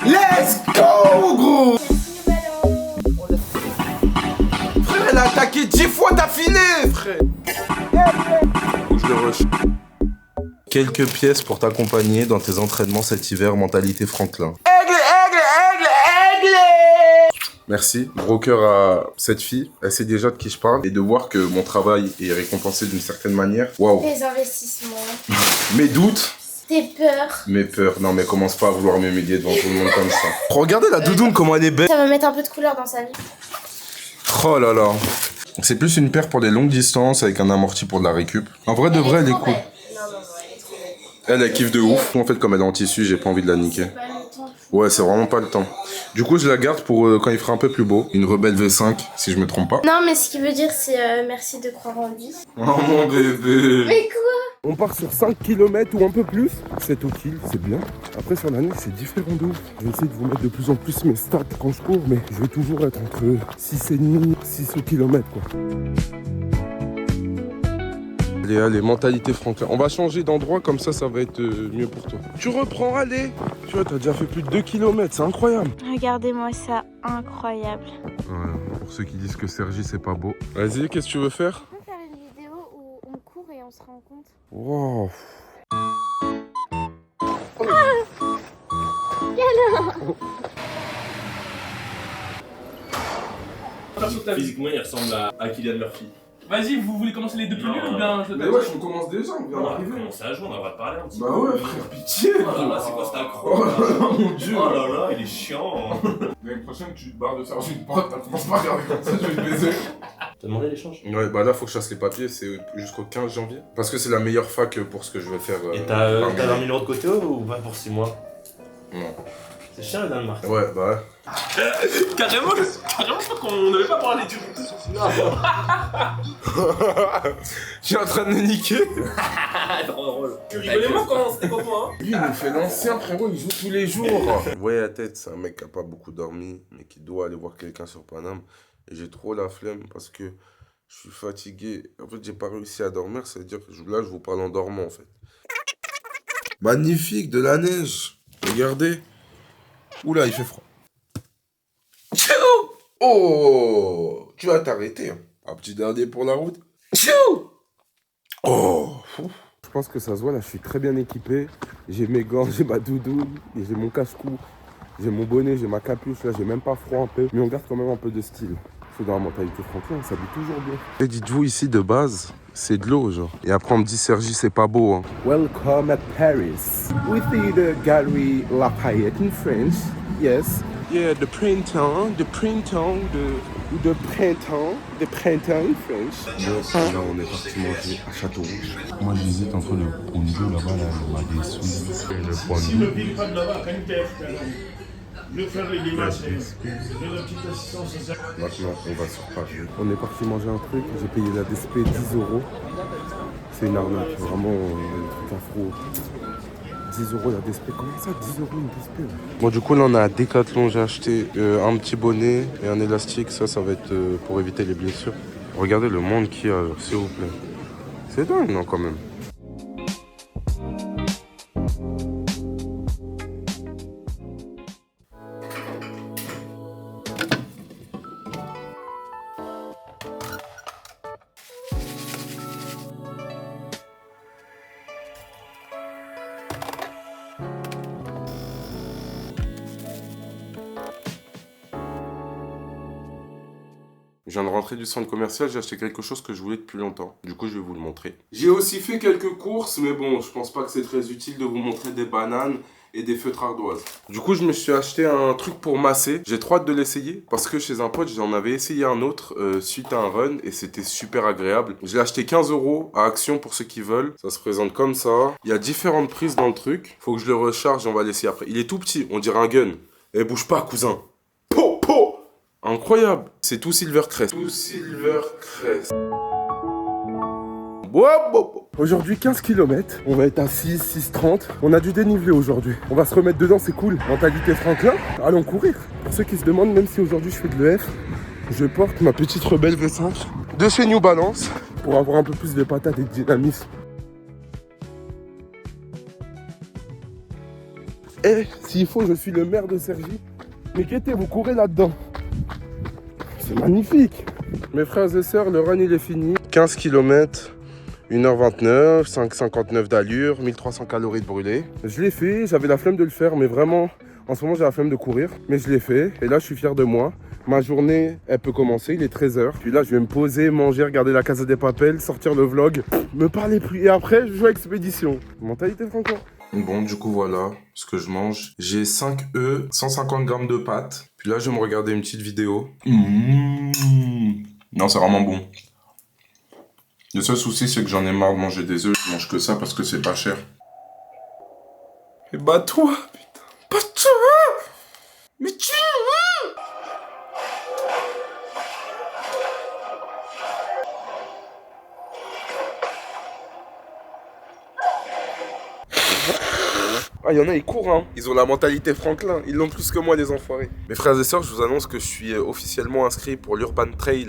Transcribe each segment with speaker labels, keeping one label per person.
Speaker 1: Let's go, gros. Frère, elle a attaqué 10 fois d'affilée, frère. Je le rush. Quelques pièces pour t'accompagner dans tes entraînements cet hiver, mentalité Franklin. Aigle. Merci. Gros cœur à cette fille. Elle sait déjà de qui je parle. Et de voir que mon travail est récompensé d'une certaine manière. Waouh.
Speaker 2: Tes investissements.
Speaker 1: Mes doutes.
Speaker 2: Tes peurs.
Speaker 1: Mes peurs. Non mais commence pas à vouloir m'humilier devant tout le monde comme ça. Regardez la doudoune comment elle est belle.
Speaker 2: Ça va mettre un peu de couleur dans sa vie.
Speaker 1: Oh là là. C'est plus une paire pour les longues distances avec un amorti pour de la récup. En vrai de vrai elle est cool.
Speaker 2: Non, elle est trop belle.
Speaker 1: Elle kiffe de ouf. En fait comme elle est en tissu j'ai pas envie de la niquer. Ouais, c'est vraiment pas le temps. Du coup, je la garde pour quand il fera un peu plus beau. Une Rebelle V5, si je me trompe pas.
Speaker 2: Non, mais ce qui veut dire, c'est merci de croire en lui.
Speaker 1: Oh mon bébé.
Speaker 2: Mais quoi?
Speaker 3: On part sur 5 km ou un peu plus. C'est au kill, c'est bien. Après, sur l'année, c'est différent de ouf. Je vais essayer de vous mettre de plus en plus mes stats quand je cours, mais je vais toujours être entre 6,5 6 au kilomètre, quoi. Allez, mentalité Franklin. On va changer d'endroit, comme ça va être mieux pour toi. Tu reprends, allez. Tu vois, t'as déjà fait plus de 2 km, c'est incroyable.
Speaker 2: Regardez-moi ça, incroyable.
Speaker 3: Ouais, pour ceux qui disent que Sergi, c'est pas beau. Vas-y, qu'est-ce que tu veux faire?
Speaker 2: On peut faire une vidéo où on court et on se rend compte.
Speaker 3: Wow.
Speaker 4: Physiquement, il ressemble à Kylian Murphy. Vas-y, vous voulez commencer les deux plus nuls ou bien je
Speaker 1: Mais ouais, je commence déjà, on vient
Speaker 4: On va
Speaker 1: d'arriver.
Speaker 4: commencer à jouer, on a le droit de parler un petit peu.
Speaker 1: Bah ouais, frère, pitié.
Speaker 4: Oh là là, c'est quoi cette accro?
Speaker 1: Oh là là, mon dieu.
Speaker 4: Oh là là, il est chiant.
Speaker 1: L'année prochaine, tu te barres de Sergi une pote, t'as commencé pas à regarder comme ça, je vais te baiser.
Speaker 4: T'as demandé l'échange?
Speaker 1: Ouais, bah là, faut que je fasse les papiers, c'est jusqu'au 15 janvier. Parce que c'est la meilleure fac pour ce que je vais faire.
Speaker 4: Et t'as
Speaker 1: parmi
Speaker 4: 20
Speaker 1: les-
Speaker 4: 000 € de côté ou pas pour 6 mois?
Speaker 1: Non.
Speaker 4: C'est cher le Danemark.
Speaker 1: Ouais, bah ouais.
Speaker 4: Carrément, je crois qu'on n'avait pas parlé du tout.
Speaker 1: Je suis en train de me niquer.
Speaker 4: Trop drôle. Tu rigolais moins quand c'était pas toi, hein?
Speaker 1: Lui, il nous fait l'ancien, frérot, il joue tous les jours. Vous voyez la tête, c'est un mec qui a pas beaucoup dormi, mais qui doit aller voir quelqu'un sur Paname. Et j'ai trop la flemme parce que je suis fatigué. En fait, j'ai pas réussi à dormir, ça veut dire que là, je vous parle en dormant, en fait. Magnifique, de la neige. Regardez. Oula, il fait froid. Tchou! Oh, tu vas t'arrêter. Hein. Un petit dernier pour la route. Tchou! Oh, fou.
Speaker 3: Je pense que ça se voit, là, je suis très bien équipé. J'ai mes gants, j'ai ma doudoune, et j'ai mon cache-cou, j'ai mon bonnet, j'ai ma capuche. Là, j'ai même pas froid un peu, mais on garde quand même un peu de style. C'est dans la mentalité Franklin, on s'habille toujours bien.
Speaker 1: Et dites-vous, ici, de base, c'est de l'eau, genre. Et après, on me dit, Sergi, c'est pas beau, hein.
Speaker 3: Welcome at Paris. We see the Galerie Lafayette in France. Yes. Yeah, the printemps in France.
Speaker 1: Là, on est parti manger à Château-Rouge.
Speaker 3: Moi, j'hésite entre le pondu là-bas, là, le Madesou, et le
Speaker 5: Si
Speaker 3: pondu.
Speaker 5: ne vit pas de là-bas, quand il je ferai l'image de la petite assistance sociale.
Speaker 1: Maintenant, on va sur Paris.
Speaker 3: On est parti manger un truc, j'ai payé la DSP 10 €. C'est une arnaque, vraiment un truc afro. 10 € la DSP, comment ça 10 € une DSP là?
Speaker 1: Bon, du coup, là, on a à Decathlon. J'ai acheté un petit bonnet et un élastique. Ça va être pour éviter les blessures. Regardez le monde qu'il y a, s'il vous plaît. C'est dingue, non, quand même. Je viens de rentrer du centre commercial, j'ai acheté quelque chose que je voulais depuis longtemps. Du coup, je vais vous le montrer. J'ai aussi fait quelques courses, mais bon, je pense pas que c'est très utile de vous montrer des bananes et des feutres ardoises. Du coup, je me suis acheté un truc pour masser. J'ai trop hâte de l'essayer parce que chez un pote, j'en avais essayé un autre suite à un run et c'était super agréable. Je l'ai acheté 15 € à Action pour ceux qui veulent. Ça se présente comme ça. Il y a différentes prises dans le truc. Faut que je le recharge et on va l'essayer après. Il est tout petit, on dirait un gun. Eh, bouge pas, cousin. Po, po! Incroyable. C'est tout Silvercrest. Tout Silvercrest.
Speaker 3: Aujourd'hui 15 km, on va être à 6,30. On a du dénivelé aujourd'hui. On va se remettre dedans, c'est cool. Mentalité Franklin, allons courir. Pour ceux qui se demandent, même si aujourd'hui je fais de l'EF, je porte ma petite Rebelle V5 de chez New Balance pour avoir un peu plus de patates et de dynamisme. Eh, s'il faut, je suis le maire de Cergy. Mais Kété, vous courez là-dedans. C'est magnifique. Mes frères et sœurs, le run il est fini. 15 km, 1h29, 5,59 d'allure, 1300 calories de brûlé. Je l'ai fait, j'avais la flemme de le faire, mais vraiment, en ce moment j'ai la flemme de courir. Mais je l'ai fait, et là je suis fier de moi. Ma journée, elle peut commencer, il est 13h. Puis là, je vais me poser, manger, regarder la Casa des Papel, sortir le vlog, me parler plus. Et après, je joue à Expédition. Mentalité Franco. Bon, du coup, voilà ce que je mange. J'ai 5 œufs, 150 grammes de pâtes. Puis là, je vais me regarder une petite vidéo. Non, c'est vraiment bon. Le seul souci, c'est que j'en ai marre de manger des œufs. Je mange que ça parce que c'est pas cher. Et bah toi, putain. Bah toi. Mais tu... Ah, il y en a, ils courent, hein. Ils ont la mentalité Franklin. Ils l'ont plus que moi, les enfoirés. Mes frères et sœurs, je vous annonce que je suis officiellement inscrit pour l'Urban Trail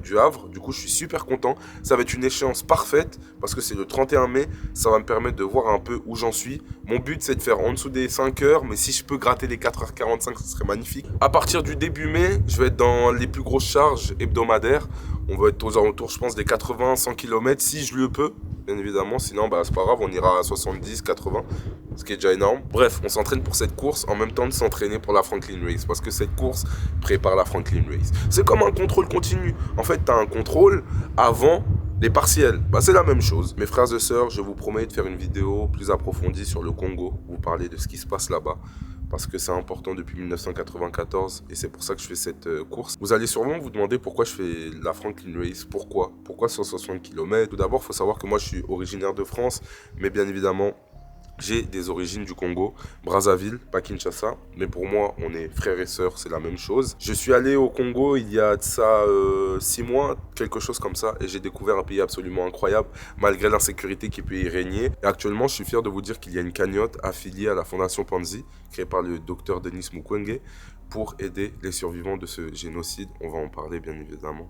Speaker 3: du Havre. Du coup, je suis super content. Ça va être une échéance parfaite parce que c'est le 31 mai. Ça va me permettre de voir un peu où j'en suis. Mon but, c'est de faire en dessous des 5 heures. Mais si je peux gratter les 4h45, ce serait magnifique. À partir du début mai, je vais être dans les plus grosses charges hebdomadaires. On va être aux alentours, je pense, des 80-100 km si je le peux. Bien évidemment, sinon bah, c'est pas grave, on ira à 70, 80, ce qui est déjà énorme. Bref, on s'entraîne pour cette course en même temps de s'entraîner pour la Franklin Race, parce que cette course prépare la Franklin Race. C'est comme un contrôle continu. En fait, tu as un contrôle avant les partiels. Bah, c'est la même chose. Mes frères et sœurs, je vous promets de faire une vidéo plus approfondie sur le Congo, vous parler de ce qui se passe là-bas, parce que c'est important depuis 1994 et c'est pour ça que je fais cette course. Vous allez sûrement vous demander pourquoi je fais la Franklin Race. Pourquoi 160 km? Tout d'abord, il faut savoir que moi je suis originaire de France, mais bien évidemment, j'ai des origines du Congo, Brazzaville, pas Kinshasa, mais pour moi, on est frères et sœurs, c'est la même chose. Je suis allé au Congo il y a de ça 6 mois, quelque chose comme ça, et j'ai découvert un pays absolument incroyable, malgré l'insécurité qui peut y régner. Et actuellement, je suis fier de vous dire qu'il y a une cagnotte affiliée à la Fondation Panzi, créée par le docteur Denis Mukwege, pour aider les survivants de ce génocide. On va en parler, bien évidemment.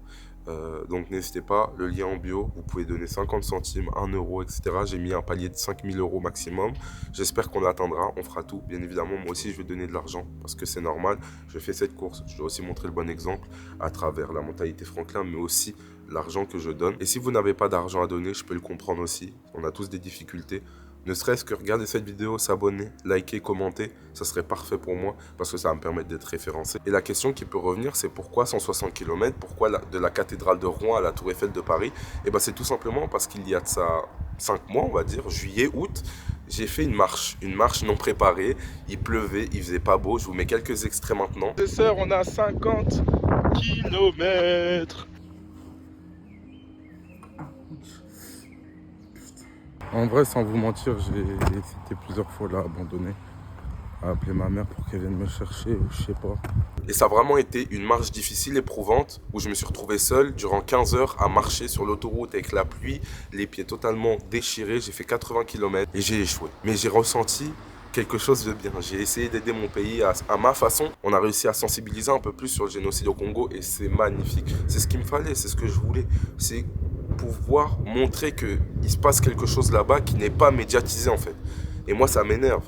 Speaker 3: Donc n'hésitez pas, le lien en bio, vous pouvez donner 50 centimes, 1 euro, etc. J'ai mis un palier de 5000 euros maximum. J'espère qu'on l'atteindra, on fera tout. Bien évidemment, moi aussi je vais donner de l'argent parce que c'est normal. Je fais cette course, je dois aussi montrer le bon exemple à travers la mentalité Franklin, mais aussi l'argent que je donne. Et si vous n'avez pas d'argent à donner, je peux le comprendre aussi. On a tous des difficultés. Ne serait-ce que regarder cette vidéo, s'abonner, liker, commenter, ça serait parfait pour moi parce que ça va me permettre d'être référencé. Et la question qui peut revenir, c'est pourquoi 160 km? Pourquoi de la cathédrale de Rouen à la Tour Eiffel de Paris? Et bien c'est tout simplement parce qu'il y a de ça 5 mois, on va dire, juillet, août, j'ai fait une marche non préparée. Il pleuvait, il faisait pas beau. Je vous mets quelques extraits maintenant. Les sœurs, on a 50 km. En vrai, sans vous mentir, j'ai hésité plusieurs fois là, abandonné, à appeler ma mère pour qu'elle vienne me chercher, ou je sais pas. Et ça a vraiment été une marche difficile, éprouvante, où je me suis retrouvé seul durant 15 heures à marcher sur l'autoroute avec la pluie, les pieds totalement déchirés. J'ai fait 80 km et j'ai échoué. Mais j'ai ressenti quelque chose de bien. J'ai essayé d'aider mon pays à ma façon. On a réussi à sensibiliser un peu plus sur le génocide au Congo et c'est magnifique. C'est ce qu'il me fallait, c'est ce que je voulais. C'est pouvoir montrer qu'il se passe quelque chose là-bas qui n'est pas médiatisé en fait. Et moi ça m'énerve.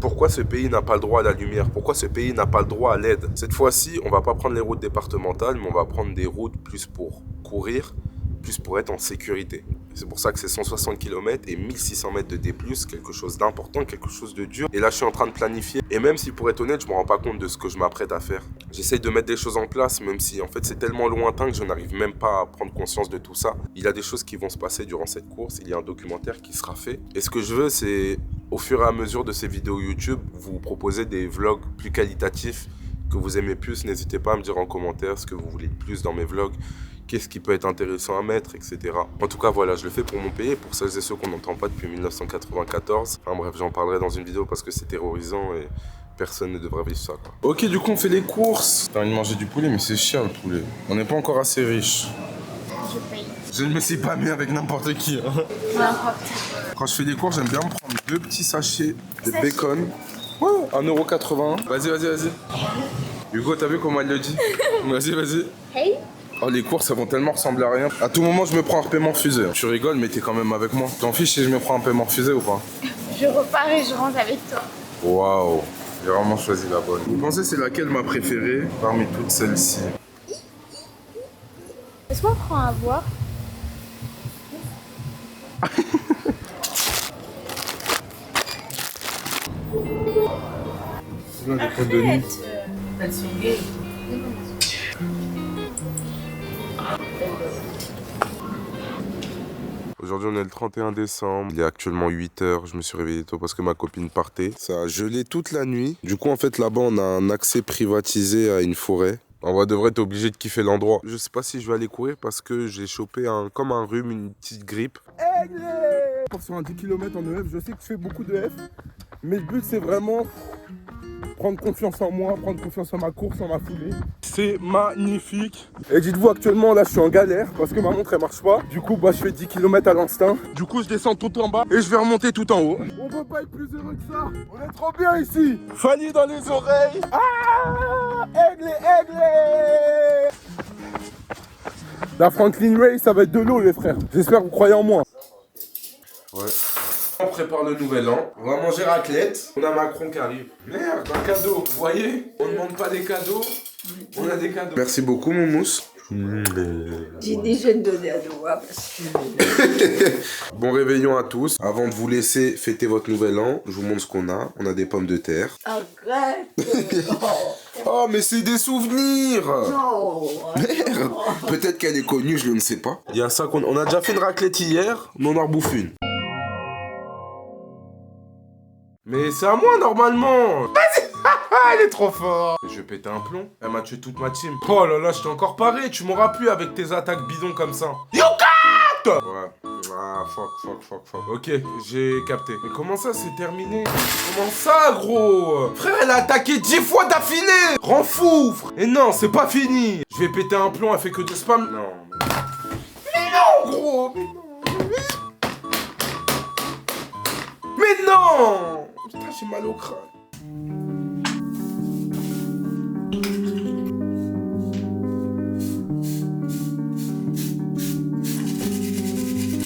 Speaker 3: Pourquoi ce pays n'a pas le droit à la lumière? Pourquoi ce pays n'a pas le droit à l'aide? Cette fois-ci, on va pas prendre les routes départementales, mais on va prendre des routes plus pour courir, plus pour être en sécurité. C'est pour ça que c'est 160 km et 1600 mètres de D+, quelque chose d'important, quelque chose de dur. Et là, je suis en train de planifier. Et même si, pour être honnête, je me rends pas compte de ce que je m'apprête à faire. J'essaye de mettre des choses en place, même si, en fait, c'est tellement lointain que je n'arrive même pas à prendre conscience de tout ça. Il y a des choses qui vont se passer durant cette course. Il y a un documentaire qui sera fait. Et ce que je veux, c'est, au fur et à mesure de ces vidéos YouTube, vous proposer des vlogs plus qualitatifs, que vous aimez plus. N'hésitez pas à me dire en commentaire ce que vous voulez de plus dans mes vlogs. Qu'est-ce qui peut être intéressant à mettre, etc. En tout cas, voilà, je le fais pour mon pays, pour celles et ceux qu'on n'entend pas depuis 1994. Enfin bref, j'en parlerai dans une vidéo parce que c'est terrorisant et personne ne devrait vivre ça, quoi. Ok, du coup, on fait les courses. T'as envie de manger du poulet, mais c'est cher le poulet. On n'est pas encore assez riche.
Speaker 2: Je paye.
Speaker 3: Je ne me suis pas mis avec n'importe qui. Hein.
Speaker 2: N'importe.
Speaker 3: Quand je fais des courses, j'aime bien me prendre 2 petits sachets de bacon. Ouais, 1,80 €. Vas-y. Hugo, t'as vu comment elle le dit? Vas-y.
Speaker 2: Hey.
Speaker 3: Oh, les courses, elles vont tellement ressembler à rien. À tout moment, je me prends un paiement refusé. Tu rigoles, mais t'es quand même avec moi. T'en fiches si je me prends un paiement refusé ou pas?
Speaker 2: Je repars et je rentre avec toi.
Speaker 1: Waouh, j'ai vraiment choisi la bonne. Vous pensez c'est laquelle ma préférée parmi toutes celles-ci?
Speaker 2: Est-ce qu'on prend à voir? Arrête.
Speaker 6: Elles sont gays.
Speaker 1: Aujourd'hui on est le 31 décembre, il est actuellement 8h, je me suis réveillé tôt parce que ma copine partait. Ça a gelé toute la nuit. Du coup en fait là-bas on a un accès privatisé à une forêt. En vrai de vrai t'es obligé de kiffer l'endroit. Je sais pas si je vais aller courir parce que j'ai chopé comme un rhume, une petite grippe.
Speaker 3: Sur un 10 km en EF, je sais que je fais beaucoup de F, mais le but c'est vraiment prendre confiance en moi, prendre confiance en ma course, en ma foulée. C'est magnifique. Et dites-vous actuellement là je suis en galère parce que ma montre elle marche pas. Du coup bah je fais 10 km à l'instinct. Du coup je descends tout en bas et je vais remonter tout en haut. On peut pas être plus heureux que ça. On est trop bien ici. Fanny dans les oreilles. Ah, aiglé. La Franklin Race ça va être de l'eau les frères. J'espère que vous croyez en moi.
Speaker 1: Ouais. On prépare le nouvel an, on va manger raclette, on a Macron qui arrive. Merde, un cadeau, vous voyez? On ne demande pas des cadeaux, on a des cadeaux. Merci beaucoup mon mousse.
Speaker 6: J'ai déjà donné à Noah parce que...
Speaker 1: Bon réveillon à tous. Avant de vous laisser fêter votre nouvel an, je vous montre ce qu'on a. On a des pommes de terre.
Speaker 6: Arrête.
Speaker 1: Oh mais c'est des souvenirs.
Speaker 6: Non.
Speaker 1: Merde. Peut-être qu'elle est connue, je ne sais pas. Il y a ça on a déjà fait une raclette hier, mais on en rebouffe une. Mais c'est à moi normalement. Vas-y. Elle est trop fort. Je vais péter un plomb. Elle m'a tué toute ma team. Oh là là, je t'ai encore paré. Tu m'auras plus avec tes attaques bidons comme ça. You cut. Ouais. Ah, fuck. Ok, j'ai capté. Mais comment ça, c'est terminé? Comment ça, gros? Frère, elle a attaqué 10 fois d'affilée. Rends fou, frère. Et non, c'est pas fini. Je vais péter un plomb, elle fait que de spam. Non. Mais non, gros. Mais non. Putain, j'ai mal au crâne.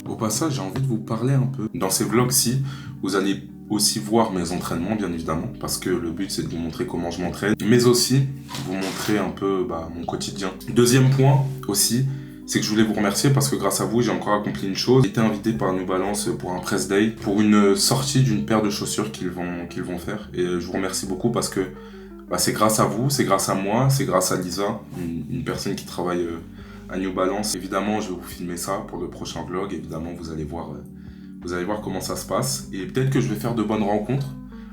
Speaker 1: Au passage, j'ai envie de vous parler un peu. Dans ces vlogs-ci, vous allez aussi voir mes entraînements, bien évidemment, parce que le but, c'est de vous montrer comment je m'entraîne, mais aussi vous montrer un peu mon quotidien. Deuxième point aussi, c'est que je voulais vous remercier parce que grâce à vous, j'ai encore accompli une chose. J'ai été invité par New Balance pour un press day, pour une sortie d'une paire de chaussures qu'ils vont faire. Et je vous remercie beaucoup parce que c'est grâce à vous, c'est grâce à moi, c'est grâce à Lisa, une personne qui travaille à New Balance. Évidemment, je vais vous filmer ça pour le prochain vlog. Évidemment, vous allez voir comment ça se passe. Et peut-être que je vais faire de bonnes rencontres.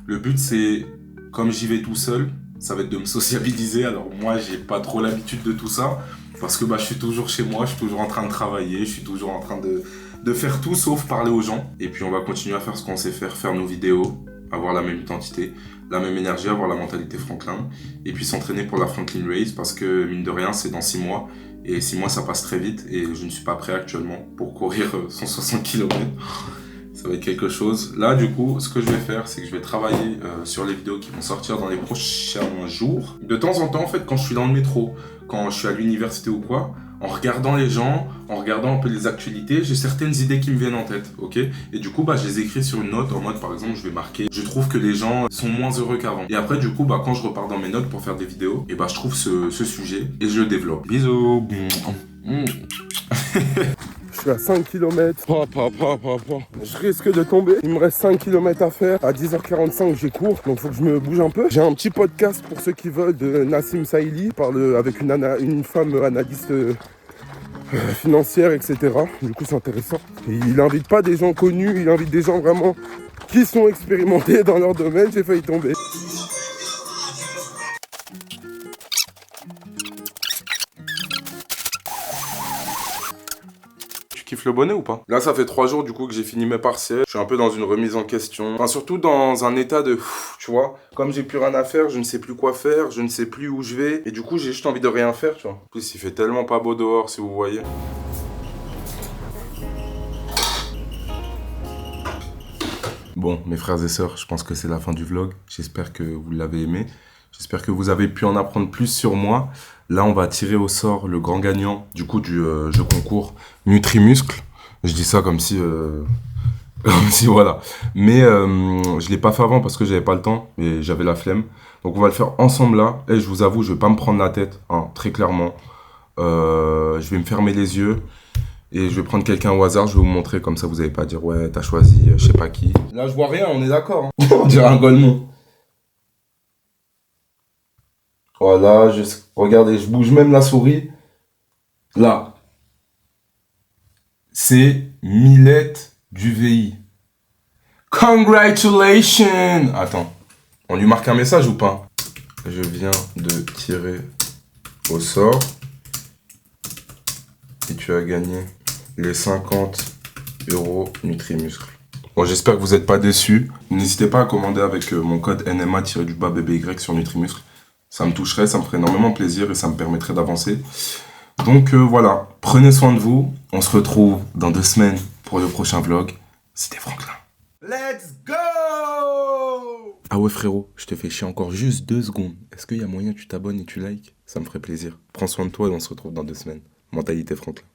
Speaker 1: Le but, c'est, comme j'y vais tout seul, ça va être de me sociabiliser. Alors moi, j'ai pas trop l'habitude de tout ça. Parce que je suis toujours chez moi, je suis toujours en train de travailler, je suis toujours en train de faire tout sauf parler aux gens. Et puis on va continuer à faire ce qu'on sait faire nos vidéos, avoir la même identité, la même énergie, avoir la mentalité Franklin. Et puis s'entraîner pour la Franklin Race parce que mine de rien, c'est dans 6 mois. Et 6 mois, ça passe très vite et je ne suis pas prêt actuellement pour courir 160 km. Ça va être quelque chose. Là, du coup, ce que je vais faire, c'est que je vais travailler sur les vidéos qui vont sortir dans les prochains jours. De temps en temps, en fait, quand je suis dans le métro, quand je suis à l'université ou quoi, en regardant les gens, en regardant un peu les actualités, j'ai certaines idées qui me viennent en tête, ok? Et du coup, je les écris sur une note, en mode, par exemple, je vais marquer, je trouve que les gens sont moins heureux qu'avant. Et après, du coup, quand je repars dans mes notes pour faire des vidéos, et je trouve ce sujet et je le développe. Bisous.
Speaker 3: Je suis à 5 km. Je risque de tomber. Il me reste 5 km à faire. À 10h45, j'ai cours. Donc, il faut que je me bouge un peu. J'ai un petit podcast pour ceux qui veulent de Nassim Saïli. Il parle avec une femme analyste financière, etc. Du coup, c'est intéressant. Et il invite pas des gens connus. Il invite des gens vraiment qui sont expérimentés dans leur domaine. J'ai failli tomber.
Speaker 1: Le bonnet ou pas? Là, ça fait 3 jours du coup que j'ai fini mes partiels. Je suis un peu dans une remise en question. Enfin, surtout dans un état de... Tu vois, comme j'ai plus rien à faire, je ne sais plus quoi faire, je ne sais plus où je vais. Et du coup, j'ai juste envie de rien faire, tu vois. En plus, il fait tellement pas beau dehors, si vous voyez. Bon, mes frères et sœurs, je pense que c'est la fin du vlog. J'espère que vous l'avez aimé. J'espère que vous avez pu en apprendre plus sur moi. Là, on va tirer au sort le grand gagnant du coup du jeu concours Nutri-Muscle. Je dis ça comme si Si, voilà. Mais je l'ai pas fait avant parce que j'avais pas le temps et j'avais la flemme. Donc on va le faire ensemble là. Et je vous avoue, je vais pas me prendre la tête, hein, très clairement. Je vais me fermer les yeux et je vais prendre quelqu'un au hasard. Je vais vous montrer, comme ça vous n'allez pas dire ouais, t'as choisi je sais pas qui. Là je vois rien, on est d'accord. Hein. On dirait un golemon. Voilà, regardez, je bouge même la souris. Là. C'est Milette du VI. Congratulations! Attends, on lui marque un message ou pas? Je viens de tirer au sort et tu as gagné les 50 € Nutrimuscle. Bon, j'espère que vous n'êtes pas déçus. N'hésitez pas à commander avec mon code NMA-BBY sur Nutrimuscle. Ça me toucherait, ça me ferait énormément plaisir et ça me permettrait d'avancer. Donc voilà, prenez soin de vous. On se retrouve dans 2 semaines pour le prochain vlog. C'était Franklin. Let's go! Ah ouais frérot, je te fais chier encore juste 2 secondes. Est-ce qu'il y a moyen que tu t'abonnes et tu likes? Ça me ferait plaisir. Prends soin de toi et on se retrouve dans 2 semaines. Mentalité Franklin.